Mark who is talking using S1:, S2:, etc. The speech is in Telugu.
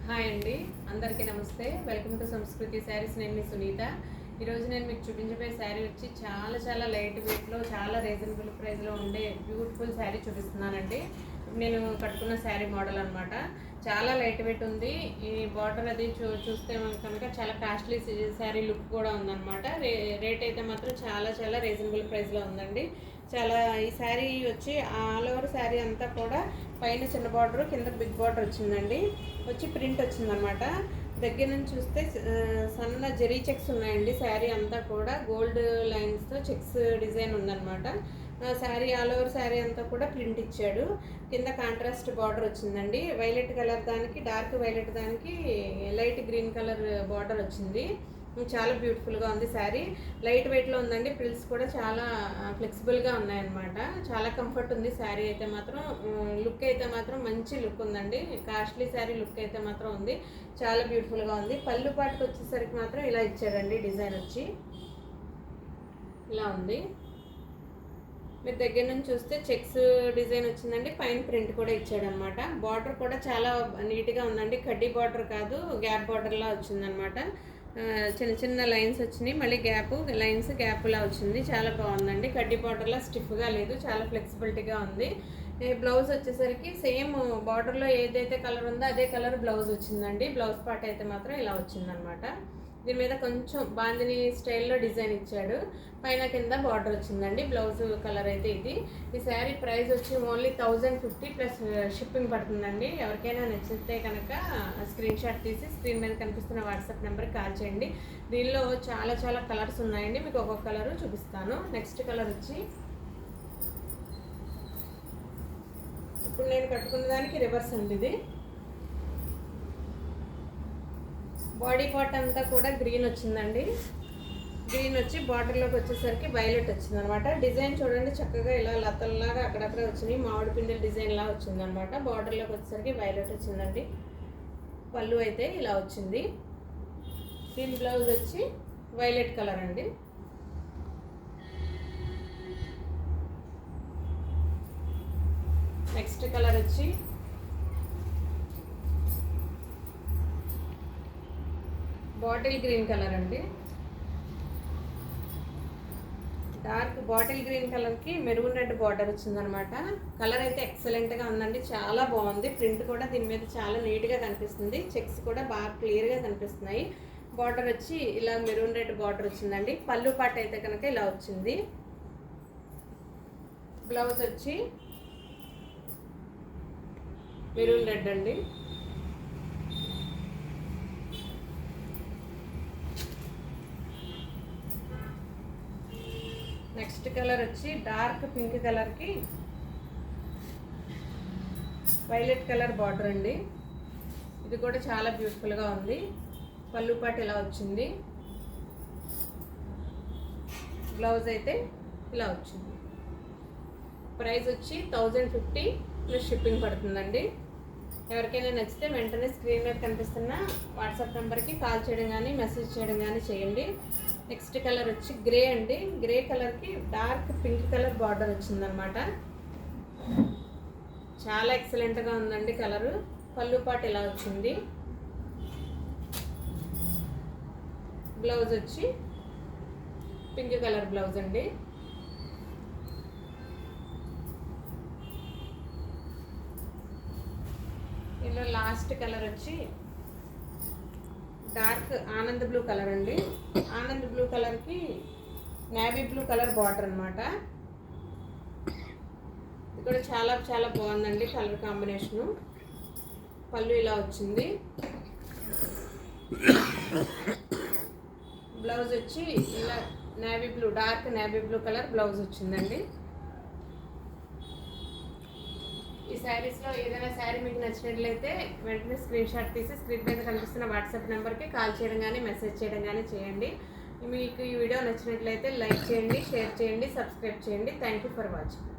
S1: హాయ్ అండి, అందరికీ నమస్తే. వెల్కమ్ టు సంస్కృతి శారీస్. నేను మీ సునీత. ఈరోజు నేను మీకు చూపించబోయే శారీ వచ్చి చాలా లైట్ వెయిట్లో, చాలా రీజనబుల్ ప్రైస్లో ఉండే బ్యూటిఫుల్ శారీ చూపిస్తున్నానండి. నేను కట్టుకున్న శారీ మోడల్ అనమాట. చాలా లైట్ వెయిట్ ఉంది. ఈ బార్డర్ అది చూస్తే కనుక చాలా కాస్ట్లీ శారీ లుక్ కూడా ఉందన్నమాట. రేట్ అయితే మాత్రం చాలా రీజనబుల్ ప్రైస్లో ఉందండి. ఈ శారీ వచ్చి ఆల్ ఓవర్ శారీ అంతా కూడా పైన చిన్న బార్డర్, కింద బిగ్ బార్డర్ వచ్చిందండి. వచ్చి ప్రింట్ వచ్చిందనమాట. దగ్గర నుంచి చూస్తే సన్న జెరీ చెక్స్ ఉన్నాయండి. శారీ అంతా కూడా గోల్డ్ లైన్స్తో చెక్స్ డిజైన్ ఉందన్నమాట. శారీ ఆల్ ఓవర్ శారీ అంతా కూడా ప్రింట్ ఇచ్చాడు. కింద కాంట్రాస్ట్ బార్డర్ వచ్చిందండి. వైలెట్ కలర్ దానికి, డార్క్ వైలెట్ దానికి లైట్ గ్రీన్ కలర్ బార్డర్ వచ్చింది. చాలా బ్యూటిఫుల్గా ఉంది శారీ. లైట్ వెయిట్లో ఉందండి. ప్రిల్స్ కూడా చాలా ఫ్లెక్సిబుల్గా ఉన్నాయన్నమాట. చాలా కంఫర్ట్ ఉంది శారీ అయితే మాత్రం. లుక్ అయితే మాత్రం మంచి లుక్ ఉందండి. కాస్ట్లీ శారీ లుక్ అయితే మాత్రం ఉంది. చాలా బ్యూటిఫుల్గా ఉంది. పళ్ళు పాటుకు వచ్చేసరికి మాత్రం ఇలా ఇచ్చాడండి. డిజైన్ వచ్చి ఇలా ఉంది. మీరు దగ్గర నుంచి చూస్తే చెక్స్ డిజైన్ వచ్చిందండి. పైన ప్రింట్ కూడా ఇచ్చాడనమాట. బార్డర్ కూడా చాలా నీట్గా ఉందండి. కడ్డీ బార్డర్ కాదు, గ్యాప్ బార్డర్లా వచ్చిందనమాట. చిన్న లైన్స్ వచ్చినాయి. మళ్ళీ గ్యాప్లా వచ్చింది. చాలా బాగుందండి. కడ్డీ బార్డర్లా స్టిఫ్గా లేదు, చాలా ఫ్లెక్సిబిలిటీగా ఉంది. బ్లౌజ్ వచ్చేసరికి సేమ్ బార్డర్లో ఏదైతే కలర్ ఉందో అదే కలర్ బ్లౌజ్ వచ్చిందండి. బ్లౌజ్ పార్ట్ అయితే మాత్రం ఇలా వచ్చిందనమాట. దీని మీద కొంచెం బాందిని స్టైల్లో డిజైన్ ఇచ్చాడు. పైన కింద బార్డర్ వచ్చిందండి. బ్లౌజ్ కలర్ అయితే ఇది. ఈ శారీ ప్రైస్ వచ్చి ఓన్లీ 1050 ప్లస్ షిప్పింగ్ పడుతుందండి. ఎవరికైనా నచ్చితే కనుక స్క్రీన్ షాట్ తీసి స్క్రీన్ మీద కనిపిస్తున్న వాట్సాప్ నెంబర్కి కాల్ చేయండి. దీనిలో చాలా కలర్స్ ఉన్నాయండి. మీకు ఒక్కొక్క కలరు చూపిస్తాను. నెక్స్ట్ కలర్ వచ్చి ఇప్పుడు నేను కట్టుకున్న దానికి రివర్స్ అండి. ఇది బాడీ పార్ట్ అంతా కూడా గ్రీన్ వచ్చిందండి. గ్రీన్ వచ్చి బార్డర్లోకి వచ్చేసరికి వైలెట్ వచ్చిందనమాట. డిజైన్ చూడండి, చక్కగా ఇలా లతల్లాగా అక్కడక్కడ వచ్చినాయి. మామిడి పిండిల డిజైన్లా వచ్చిందనమాట. బార్డర్లోకి వచ్చేసరికి వైలెట్ వచ్చిందండి. పళ్ళు అయితే ఇలా వచ్చింది. దీని బ్లౌజ్ వచ్చి వైలెట్ కలర్ అండి. నెక్స్ట్ కలర్ వచ్చి బాటిల్ గ్రీన్ కలర్ అండి. డార్క్ బాటిల్ గ్రీన్ కలర్కి మెరూన్ రెడ్ బార్డర్ వచ్చిందనమాట. కలర్ అయితే ఎక్సలెంట్గా ఉందండి. చాలా బాగుంది. ప్రింట్ కూడా దీని మీద చాలా నీట్గా కనిపిస్తుంది. చెక్స్ కూడా బాగా క్లియర్గా కనిపిస్తున్నాయి. బార్డర్ వచ్చి ఇలా మెరూన్ రెడ్ బార్డర్ వచ్చిందండి. పళ్ళు పాట అయితే కనుక ఇలా వచ్చింది. బ్లౌజ్ వచ్చి మెరూన్ రెడ్ అండి. నెక్స్ట్ కలర్ వచ్చి డార్క్ పింక్ కలర్కి వైలెట్ కలర్ బార్డర్ అండి. ఇది కూడా చాలా బ్యూటిఫుల్గా ఉంది. పళ్ళు పాటు ఇలా వచ్చింది. బ్లౌజ్ అయితే ఇలా వచ్చింది. ప్రైస్ వచ్చి 1050 ప్లస్ షిప్పింగ్ పడుతుందండి. ఎవరికైనా నచ్చితే వెంటనే స్క్రీన్ మీద కనిపిస్తున్న వాట్సాప్ నెంబర్కి కాల్ చేయడం కానీ మెసేజ్ చేయడం కానీ చేయండి. నెక్స్ట్ కలర్ వచ్చి గ్రే అండి. గ్రే కలర్కి డార్క్ పింక్ కలర్ బార్డర్ వచ్చిందనమాట. చాలా ఎక్సలెంట్గా ఉందండి కలరు. పళ్ళు పాటు ఇలా వచ్చింది. బ్లౌజ్ వచ్చి పింక్ కలర్ బ్లౌజ్ అండి. ఇలా లాస్ట్ కలర్ వచ్చి డార్క్ ఆనంద్ బ్లూ కలర్ అండి. ఆనంద్ బ్లూ కలర్కి నేవీ బ్లూ కలర్ బార్డర్ అనమాట. ఇది కూడా చాలా బాగుందండి కలర్ కాంబినేషను. పళ్ళు ఇలా వచ్చింది. బ్లౌజ్ వచ్చి ఇలా navy blue, dark navy blue colour blouse వచ్చిందండి. ఈ శారీస్లో ఏదైనా శారీ మీకు నచ్చినట్లయితే వెంటనే స్క్రీన్ షాట్ తీసి స్క్రీన్ మీద కనిపిస్తున్న వాట్సాప్ నెంబర్కి కాల్ చేయడం కానీ మెసేజ్ చేయడం కానీ చేయండి. మీకు ఈ వీడియో నచ్చినట్లయితే లైక్ చేయండి, షేర్ చేయండి, సబ్స్క్రైబ్ చేయండి. Thank you for watching.